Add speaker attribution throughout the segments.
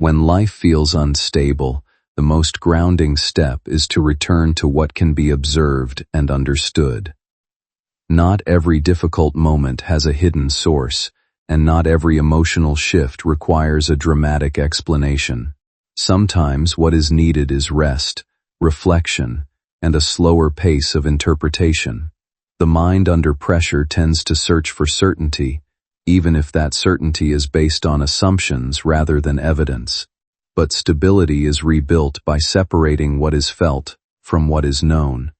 Speaker 1: When life feels unstable, the most grounding step is to return to what can be observed and understood. Not every difficult moment has a hidden source, and not every emotional shift requires a dramatic explanation. Sometimes what is needed is rest, reflection, and a slower pace of interpretation. The mind under pressure tends to search for certainty, even if that certainty is based on assumptions rather than evidence. But stability is rebuilt by separating what is felt from what is known.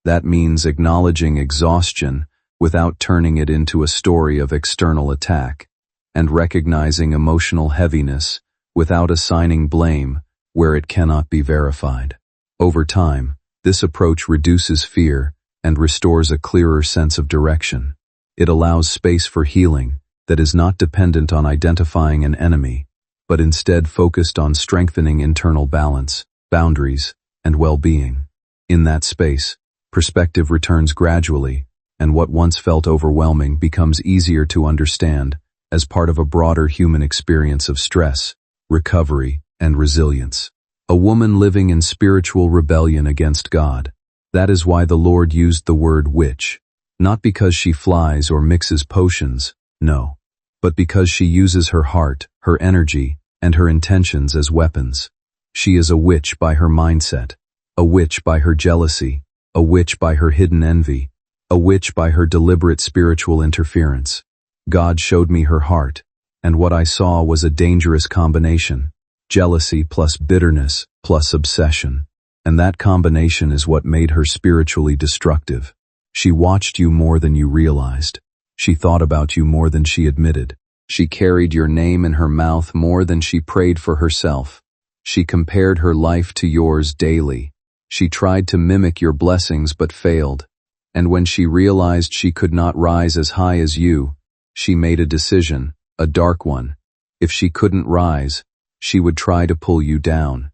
Speaker 1: That means acknowledging exhaustion without turning it into a story of external attack, and recognizing emotional heaviness without assigning blame where it cannot be verified. Over time, this approach reduces fear and restores a clearer sense of direction. It allows space for healing that is not dependent on identifying an enemy, but instead focused on strengthening internal balance, boundaries, and well-being. In that space, perspective returns gradually, and what once felt overwhelming becomes easier to understand as part of a broader human experience of stress, recovery, and resilience. A woman living in spiritual rebellion against God. That is why the Lord used the word witch, not because she flies or mixes potions, no, but because she uses her heart, her energy, and her intentions as weapons. She is a witch by her mindset, a witch by her jealousy, a witch by her hidden envy, a witch by her deliberate spiritual interference. God showed me her heart, and what I saw was a dangerous combination: jealousy plus bitterness plus obsession. And that combination is what made her spiritually destructive. She watched you more than you realized. She thought about you more than she admitted. She carried your name in her mouth more than she prayed for herself. She compared her life to yours daily. She tried to mimic your blessings but failed. And when she realized she could not rise as high as you, she made a decision, a dark one. If she couldn't rise, she would try to pull you down.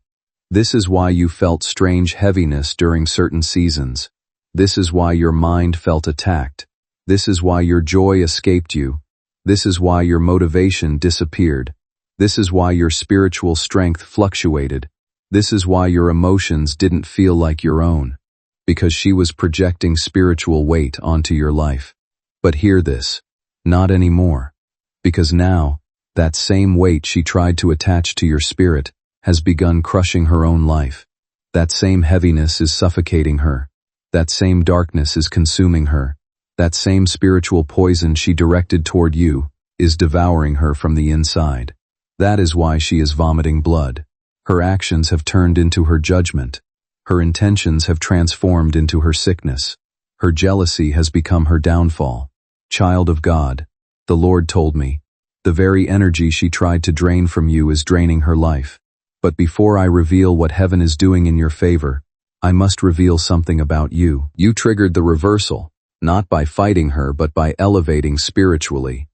Speaker 1: This is why you felt strange heaviness during certain seasons. This is why your mind felt attacked. This is why your joy escaped you. This is why your motivation disappeared. This is why your spiritual strength fluctuated. This is why your emotions didn't feel like your own. Because she was projecting spiritual weight onto your life. But hear this, not anymore. Because now, that same weight she tried to attach to your spirit has begun crushing her own life. That same heaviness is suffocating her. That same darkness is consuming her. That same spiritual poison she directed toward you is devouring her from the inside. That is why she is vomiting blood. Her actions have turned into her judgment. Her intentions have transformed into her sickness. Her jealousy has become her downfall. Child of God, the Lord told me, the very energy she tried to drain from you is draining her life. But before I reveal what heaven is doing in your favor, I must reveal something about you. You triggered the reversal, not by fighting her but by elevating spiritually.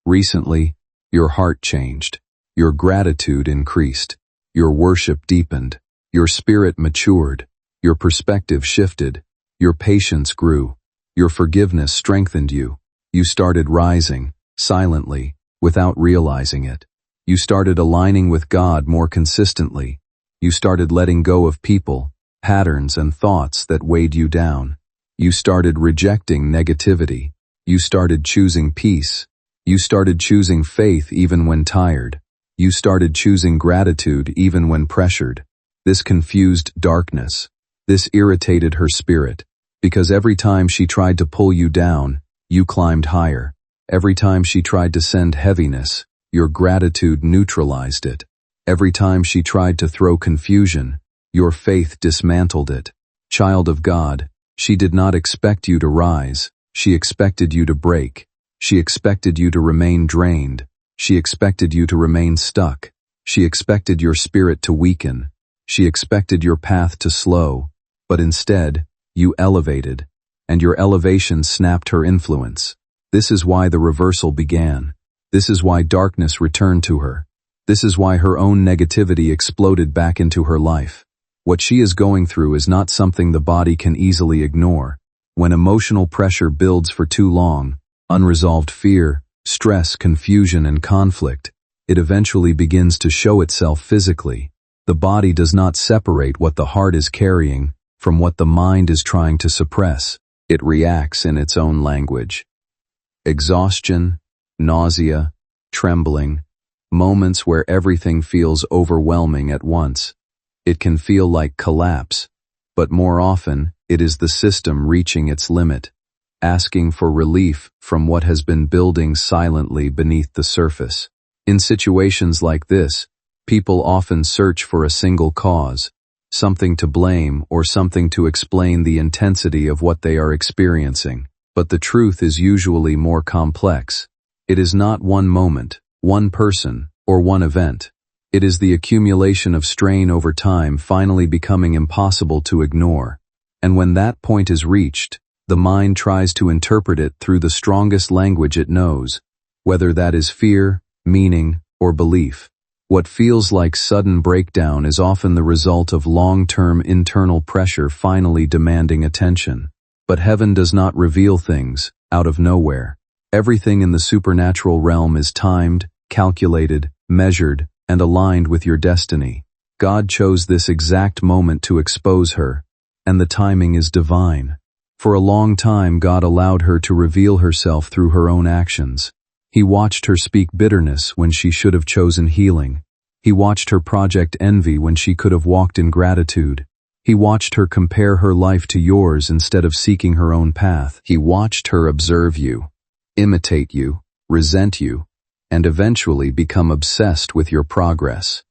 Speaker 1: Recently, your heart changed. Your gratitude increased. Your worship deepened. Your spirit matured. Your perspective shifted. Your patience grew. Your forgiveness strengthened you. You started rising, silently, without realizing it. You started aligning with God more consistently. You started letting go of people, patterns, and thoughts that weighed you down. You started rejecting negativity. You started choosing peace. You started choosing faith even when tired. You started choosing gratitude even when pressured. This confused darkness. This irritated her spirit, because every time she tried to pull you down, you climbed higher. Every time she tried to send heaviness, your gratitude neutralized it. Every time she tried to throw confusion, your faith dismantled it. Child of God, she did not expect you to rise. She expected you to break. She expected you to remain drained. She expected you to remain stuck. She expected your spirit to weaken. She expected your path to slow. But instead, you elevated, and your elevation snapped her influence. This is why the reversal began. This is why darkness returned to her. This is why her own negativity exploded back into her life. What she is going through is not something the body can easily ignore. When emotional pressure builds for too long, unresolved fear, stress, confusion, and conflict, it eventually begins to show itself physically. The body does not separate what the heart is carrying from what the mind is trying to suppress. It reacts in its own language. Exhaustion, nausea, trembling, moments where everything feels overwhelming at once. It can feel like collapse, but more often, it is the system reaching its limit, asking for relief from what has been building silently beneath the surface. In situations like this, people often search for a single cause, something to blame or something to explain the intensity of what they are experiencing. But the truth is usually more complex. It is not one moment, one person, or one event. It is the accumulation of strain over time finally becoming impossible to ignore. And when that point is reached, the mind tries to interpret it through the strongest language it knows, whether that is fear, meaning, or belief. What feels like sudden breakdown is often the result of long-term internal pressure finally demanding attention. But heaven does not reveal things out of nowhere. Everything in the supernatural realm is timed, calculated, measured, and aligned with your destiny. God chose this exact moment to expose her, and the timing is divine. For a long time, God allowed her to reveal herself through her own actions. He watched her speak bitterness when she should have chosen healing. He watched her project envy when she could have walked in gratitude. He watched her compare her life to yours instead of seeking her own path. He watched her observe you, imitate you, resent you, and eventually become obsessed with your progress.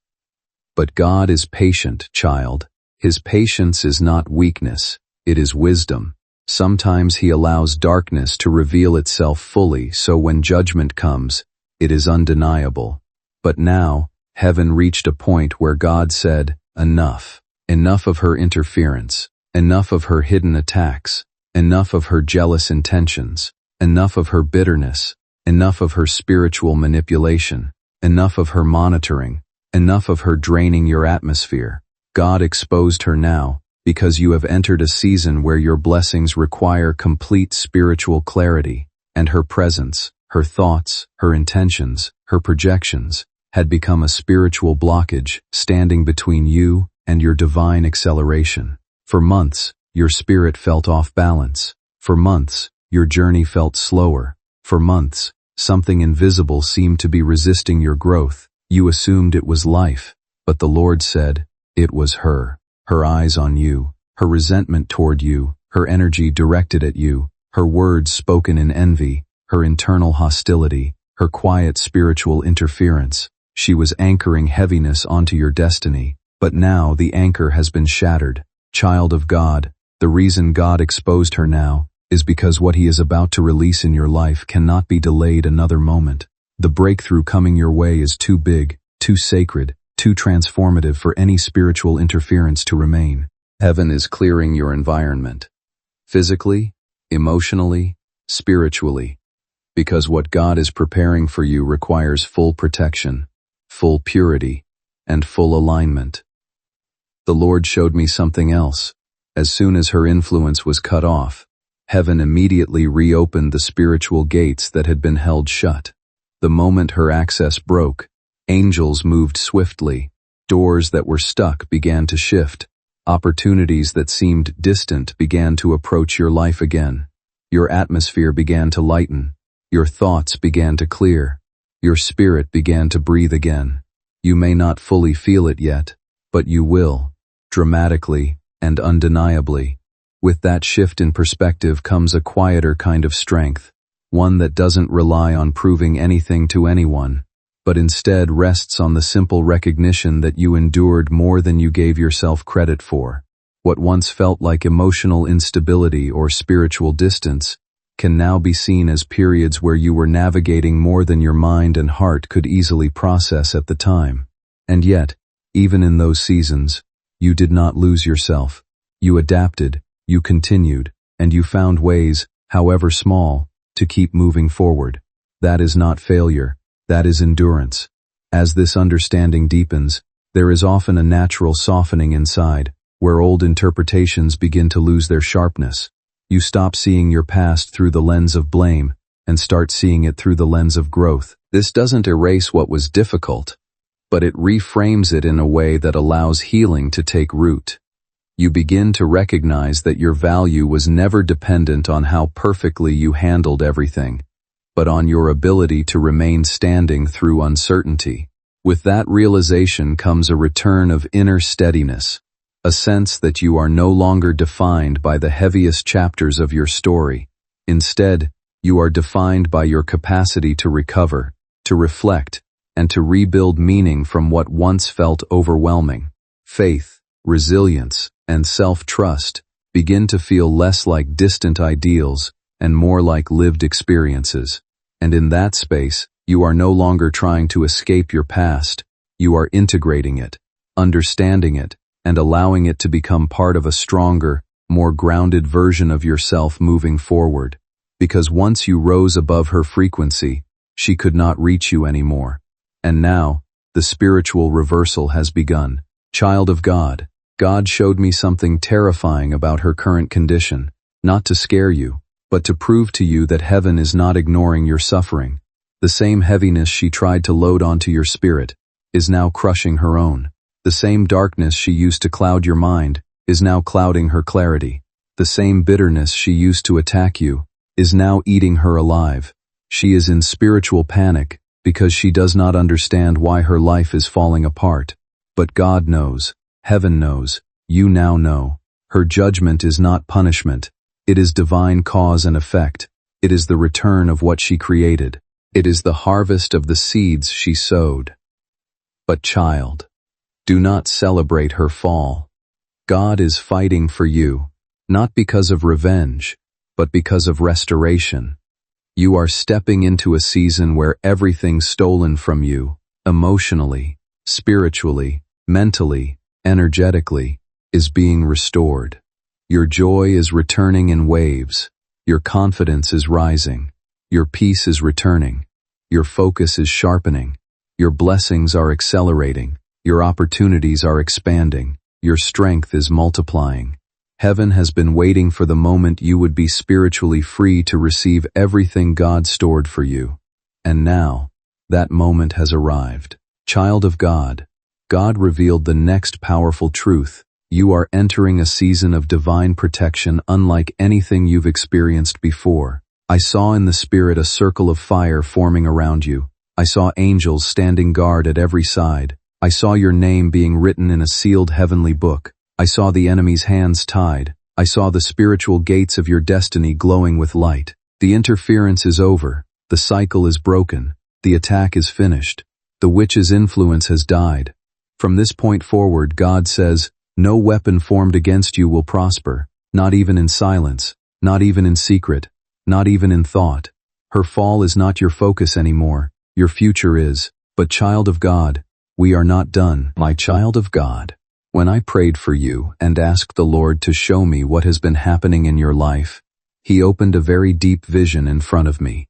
Speaker 1: But God is patient, child. His patience is not weakness, it is wisdom. Sometimes He allows darkness to reveal itself fully, so when judgment comes, it is undeniable. But now, heaven reached a point where God said, enough. Enough of her interference, enough of her hidden attacks, enough of her jealous intentions, enough of her bitterness, enough of her spiritual manipulation, enough of her monitoring, enough of her draining your atmosphere. God exposed her now, because you have entered a season where your blessings require complete spiritual clarity, and her presence, her thoughts, her intentions, her projections, had become a spiritual blockage standing between you and your divine acceleration. For months, your spirit felt off balance. For months, your journey felt slower. For months, something invisible seemed to be resisting your growth. You assumed it was life, but the Lord said, it was her. Her eyes on you, her resentment toward you, her energy directed at you, her words spoken in envy, her internal hostility, her quiet spiritual interference. She was anchoring heaviness onto your destiny. But now the anchor has been shattered. Child of God, the reason God exposed her now is because what He is about to release in your life cannot be delayed another moment. The breakthrough coming your way is too big, too sacred, too transformative for any spiritual interference to remain. Heaven is clearing your environment, physically, emotionally, spiritually, because what God is preparing for you requires full protection, full purity, and full alignment. The Lord showed me something else. As soon as her influence was cut off, heaven immediately reopened the spiritual gates that had been held shut. The moment her access broke, angels moved swiftly, doors that were stuck began to shift, opportunities that seemed distant began to approach your life again. Your atmosphere began to lighten, your thoughts began to clear, your spirit began to breathe again. You may not fully feel it yet, but you will, dramatically and undeniably. With that shift in perspective comes a quieter kind of strength, one that doesn't rely on proving anything to anyone, but instead rests on the simple recognition that you endured more than you gave yourself credit for. What once felt like emotional instability or spiritual distance can now be seen as periods where you were navigating more than your mind and heart could easily process at the time. And yet, even in those seasons, you did not lose yourself. You adapted, you continued, and you found ways, however small, to keep moving forward. That is not failure, that is endurance. As this understanding deepens, there is often a natural softening inside, where old interpretations begin to lose their sharpness. You stop seeing your past through the lens of blame and start seeing it through the lens of growth. This doesn't erase what was difficult, but it reframes it in a way that allows healing to take root. You begin to recognize that your value was never dependent on how perfectly you handled everything, but on your ability to remain standing through uncertainty. With that realization comes a return of inner steadiness, a sense that you are no longer defined by the heaviest chapters of your story. Instead, you are defined by your capacity to recover, to reflect, and to rebuild meaning from what once felt overwhelming. Faith, resilience, and self-trust begin to feel less like distant ideals and more like lived experiences. And in that space, you are no longer trying to escape your past. You are integrating it, understanding it, and allowing it to become part of a stronger, more grounded version of yourself moving forward. Because once you rose above her frequency, she could not reach you anymore. And now, the spiritual reversal has begun. Child of God, God showed me something terrifying about her current condition, not to scare you, but to prove to you that heaven is not ignoring your suffering. The same heaviness she tried to load onto your spirit is now crushing her own. The same darkness she used to cloud your mind is now clouding her clarity. The same bitterness she used to attack you is now eating her alive. She is in spiritual panic because she does not understand why her life is falling apart. But God knows, heaven knows, you now know. Her judgment is not punishment. It is divine cause and effect. It is the return of what she created. It is the harvest of the seeds she sowed. But child, do not celebrate her fall. God is fighting for you, not because of revenge, but because of restoration. You are stepping into a season where everything stolen from you, emotionally, spiritually, mentally, energetically, is being restored. Your joy is returning in waves. Your confidence is rising. Your peace is returning. Your focus is sharpening. Your blessings are accelerating. Your opportunities are expanding. Your strength is multiplying. Heaven has been waiting for the moment you would be spiritually free to receive everything God stored for you. And now, that moment has arrived. Child of God, God revealed the next powerful truth. You are entering a season of divine protection unlike anything you've experienced before. I saw in the spirit a circle of fire forming around you. I saw angels standing guard at every side. I saw your name being written in a sealed heavenly book. I saw the enemy's hands tied. I saw the spiritual gates of your destiny glowing with light. The interference is over. The cycle is broken. The attack is finished. The witch's influence has died. From this point forward, God says, no weapon formed against you will prosper, not even in silence, not even in secret, not even in thought. Her fall is not your focus anymore. Your future is. But child of God, we are not done. My child of God, when I prayed for you and asked the Lord to show me what has been happening in your life, He opened a very deep vision in front of me.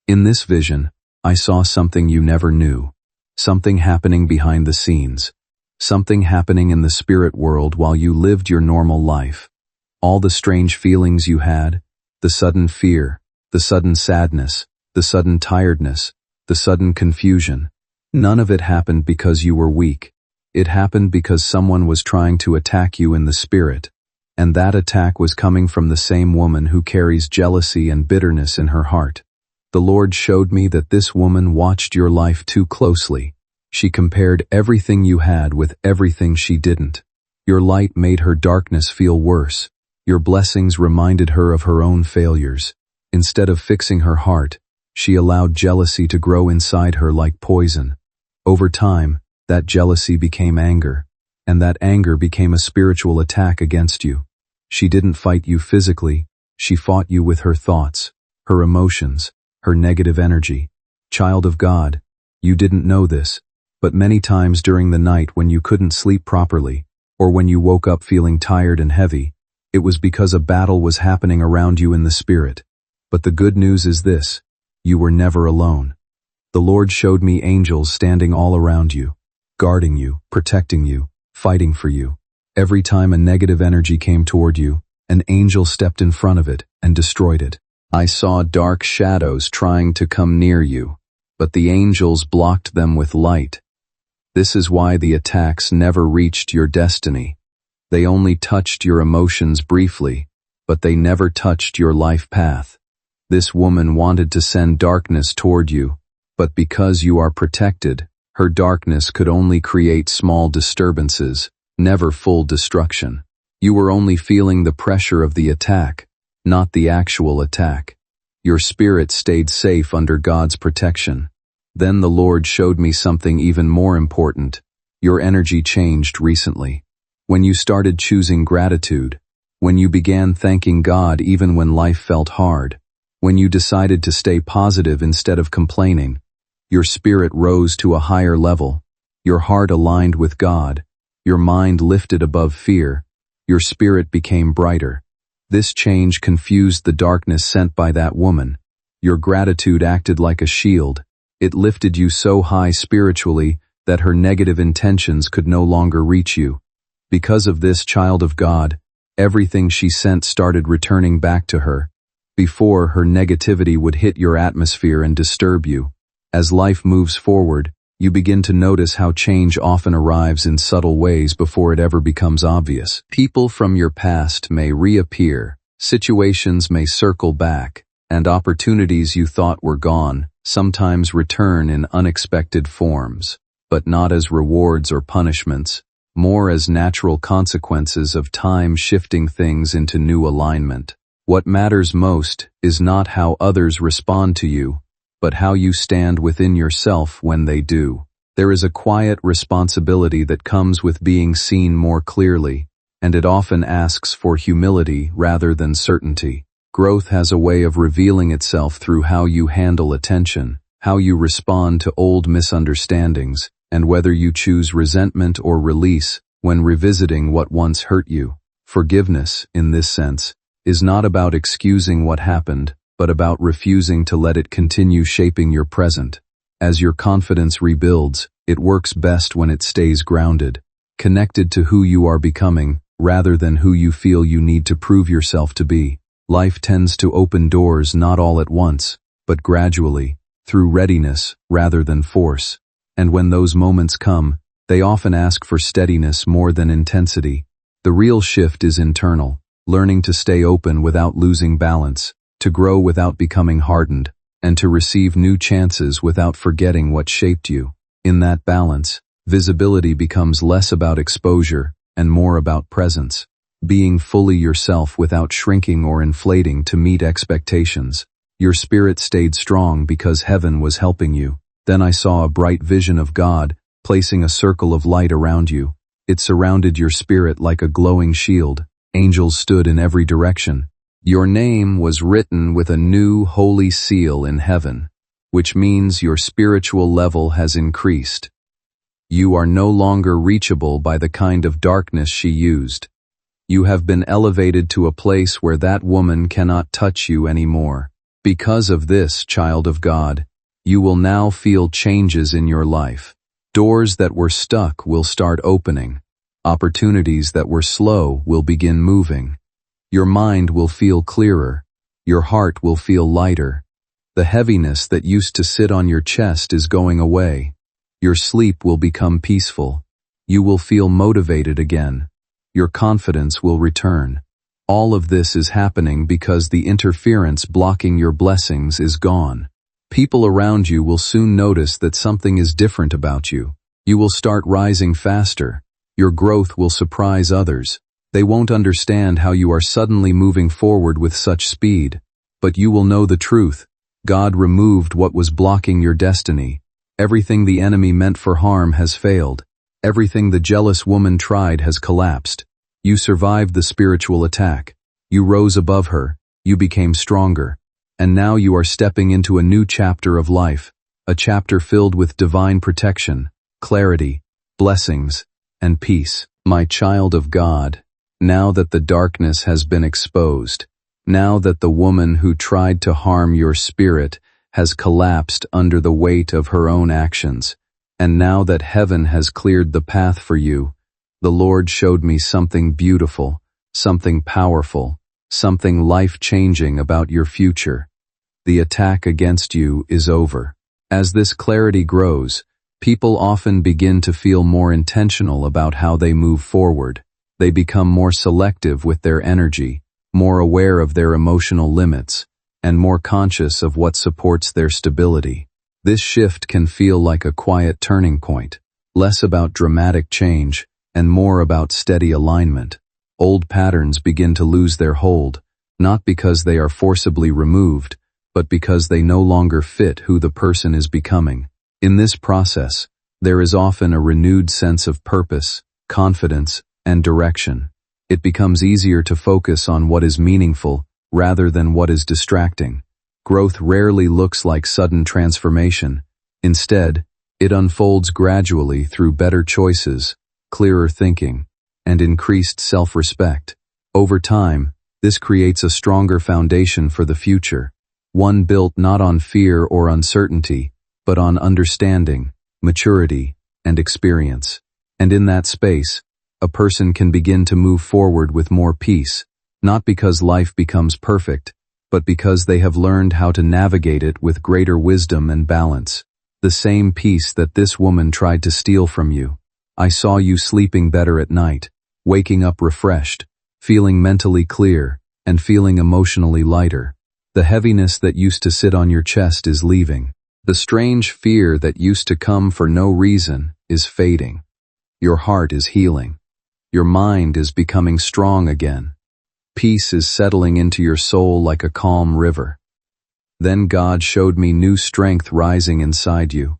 Speaker 1: In this vision, I saw something you never knew, something happening behind the scenes, something happening in the spirit world while you lived your normal life. All the strange feelings you had, the sudden fear, the sudden sadness, the sudden tiredness, the sudden confusion, none of it happened because you were weak. It happened because someone was trying to attack you in the spirit, and that attack was coming from the same woman who carries jealousy and bitterness in her heart. The Lord showed me that this woman watched your life too closely. She compared everything you had with everything she didn't. Your light made her darkness feel worse. Your blessings reminded her of her own failures. Instead of fixing her heart, she allowed jealousy to grow inside her like poison. Over time, that jealousy became anger, and that anger became a spiritual attack against you. She didn't fight you physically, she fought you with her thoughts, her emotions, her negative energy. Child of God, you didn't know this, but many times during the night when you couldn't sleep properly, or when you woke up feeling tired and heavy, it was because a battle was happening around you in the spirit. But the good news is this, you were never alone. The Lord showed me angels standing all around you, guarding you, protecting you, fighting for you. Every time a negative energy came toward you, an angel stepped in front of it and destroyed it. I saw dark shadows trying to come near you, but the angels blocked them with light. This is why the attacks never reached your destiny. They only touched your emotions briefly, but they never touched your life path. This woman wanted to send darkness toward you, but because you are protected, her darkness could only create small disturbances, never full destruction. You were only feeling the pressure of the attack, not the actual attack. Your spirit stayed safe under God's protection. Then the Lord showed me something even more important. Your energy changed recently. When you started choosing gratitude, when you began thanking God even when life felt hard, when you decided to stay positive instead of complaining, your spirit rose to a higher level. Your heart aligned with God. Your mind lifted above fear. Your spirit became brighter. This change confused the darkness sent by that woman. Your gratitude acted like a shield. It lifted you so high spiritually that her negative intentions could no longer reach you. Because of this, child of God, everything she sent started returning back to her. Before, her negativity would hit your atmosphere and disturb you. As life moves forward, you begin to notice how change often arrives in subtle ways before it ever becomes obvious. People from your past may reappear, situations may circle back, and opportunities you thought were gone sometimes return in unexpected forms, but not as rewards or punishments, more as natural consequences of time shifting things into new alignment. What matters most is not how others respond to you, but how you stand within yourself when they do. There is a quiet responsibility that comes with being seen more clearly, and it often asks for humility rather than certainty. Growth has a way of revealing itself through how you handle attention, how you respond to old misunderstandings, and whether you choose resentment or release when revisiting what once hurt you. Forgiveness, in this sense, is not about excusing what happened, but about refusing to let it continue shaping your present. As your confidence rebuilds, it works best when it stays grounded, connected to who you are becoming, rather than who you feel you need to prove yourself to be. Life tends to open doors not all at once, but gradually, through readiness rather than force. And when those moments come, they often ask for steadiness more than intensity. The real shift is internal, learning to stay open without losing balance, to grow without becoming hardened, and to receive new chances without forgetting what shaped you. In that balance, visibility becomes less about exposure and more about presence, being fully yourself without shrinking or inflating to meet expectations. Your spirit stayed strong because heaven was helping you. Then I saw a bright vision of God, placing a circle of light around you. It surrounded your spirit like a glowing shield. Angels stood in every direction. Your name was written with a new holy seal in heaven, which means your spiritual level has increased. You are no longer reachable by the kind of darkness she used. You have been elevated to a place where that woman cannot touch you anymore. Because of this, child of God, you will now feel changes in your life. Doors that were stuck will start opening. Opportunities that were slow will begin moving. Your mind will feel clearer. Your heart will feel lighter. The heaviness that used to sit on your chest is going away. Your sleep will become peaceful. You will feel motivated again. Your confidence will return. All of this is happening because the interference blocking your blessings is gone. People around you will soon notice that something is different about you. You will start rising faster. Your growth will surprise others. They won't understand how you are suddenly moving forward with such speed. But you will know the truth. God removed what was blocking your destiny. Everything the enemy meant for harm has failed. Everything the jealous woman tried has collapsed. You survived the spiritual attack. You rose above her. You became stronger. And now you are stepping into a new chapter of life, a chapter filled with divine protection, clarity, blessings, and peace. My child of God, now that the darkness has been exposed, now that the woman who tried to harm your spirit has collapsed under the weight of her own actions, and now that heaven has cleared the path for you, the Lord showed me something beautiful, something powerful, something life-changing about your future. The attack against you is over. As this clarity grows, people often begin to feel more intentional about how they move forward. They become more selective with their energy, more aware of their emotional limits, and more conscious of what supports their stability. This shift can feel like a quiet turning point, less about dramatic change and more about steady alignment. Old patterns begin to lose their hold, not because they are forcibly removed, but because they no longer fit who the person is becoming. In this process, there is often a renewed sense of purpose, confidence, and direction. It becomes easier to focus on what is meaningful rather than what is distracting. Growth rarely looks like sudden transformation. Instead, it unfolds gradually through better choices, clearer thinking, and increased self-respect. Over time, this creates a stronger foundation for the future, one built not on fear or uncertainty, but on understanding, maturity, and experience. And in that space, a person can begin to move forward with more peace, not because life becomes perfect, but because they have learned how to navigate it with greater wisdom and balance. The same peace that this woman tried to steal from you. I saw you sleeping better at night, waking up refreshed, feeling mentally clear, and feeling emotionally lighter. The heaviness that used to sit on your chest is leaving. The strange fear that used to come for no reason is fading. Your heart is healing. Your mind is becoming strong again. Peace is settling into your soul like a calm river. Then God showed me new strength rising inside you.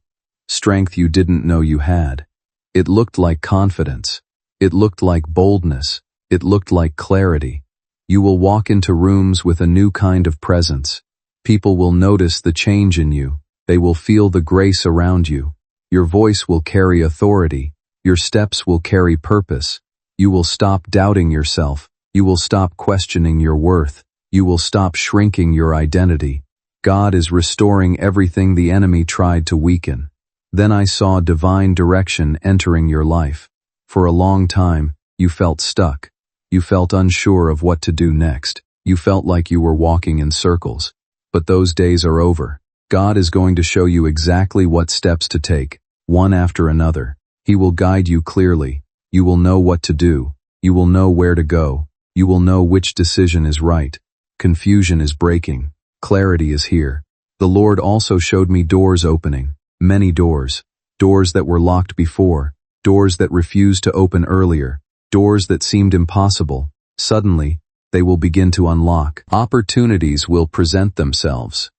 Speaker 1: Strength you didn't know you had. It looked like confidence. It looked like boldness. It looked like clarity. You will walk into rooms with a new kind of presence. People will notice the change in you. They will feel the grace around you. Your voice will carry authority. Your steps will carry purpose. You will stop doubting yourself. You will stop questioning your worth. You will stop shrinking your identity. God is restoring everything the enemy tried to weaken. Then I saw divine direction entering your life. For a long time, you felt stuck. You felt unsure of what to do next. You felt like you were walking in circles. But those days are over. God is going to show you exactly what steps to take, one after another. He will guide you clearly. You will know what to do. You will know where to go. You will know which decision is right. Confusion is breaking. Clarity is here. The Lord also showed me doors opening. Many doors. Doors that were locked before. Doors that refused to open earlier. Doors that seemed impossible. Suddenly, they will begin to unlock. Opportunities will present themselves.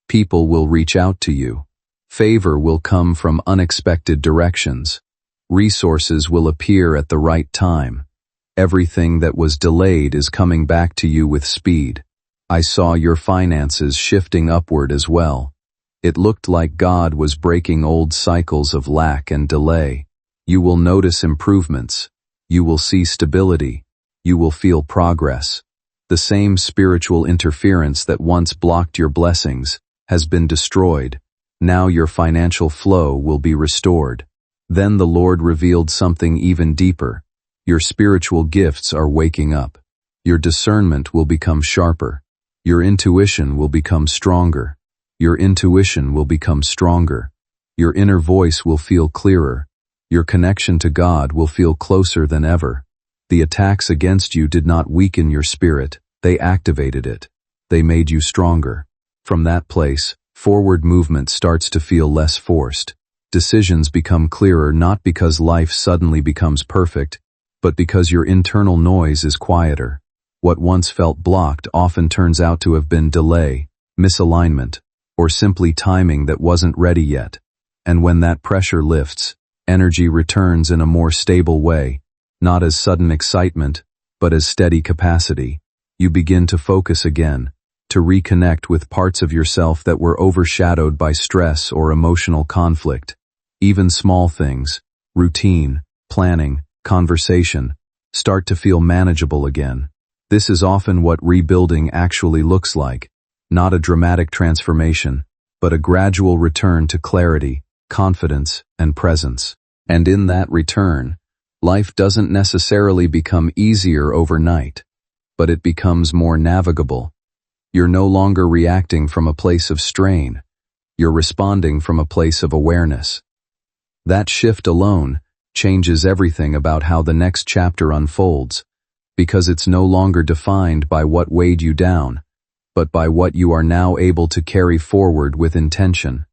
Speaker 1: People will reach out to you. Favor will come from unexpected directions. Resources will appear at the right time. Everything that was delayed is coming back to you with speed. I saw your finances shifting upward as well. It looked like God was breaking old cycles of lack and delay. You will notice improvements. You will see stability. You will feel progress. The same spiritual interference that once blocked your blessings has been destroyed. Now your financial flow will be restored. Then the Lord revealed something even deeper. Your spiritual gifts are waking up. Your discernment will become sharper. Your intuition will become stronger. Your intuition will become stronger. Your inner voice will feel clearer. Your connection to God will feel closer than ever. The attacks against you did not weaken your spirit, they activated it. They made you stronger. From that place, forward movement starts to feel less forced. Decisions become clearer not because life suddenly becomes perfect, but because your internal noise is quieter. What once felt blocked often turns out to have been delay, misalignment, or simply timing that wasn't ready yet. And when that pressure lifts, energy returns in a more stable way, not as sudden excitement, but as steady capacity. You begin to focus again, to reconnect with parts of yourself that were overshadowed by stress or emotional conflict. Even small things, routine, planning, conversation, start to feel manageable again. This is often what rebuilding actually looks like, not a dramatic transformation, but a gradual return to clarity, confidence, and presence. And in that return, life doesn't necessarily become easier overnight, but it becomes more navigable. You're no longer reacting from a place of strain. You're responding from a place of awareness. That shift alone changes everything about how the next chapter unfolds, because it's no longer defined by what weighed you down, but by what you are now able to carry forward with intention.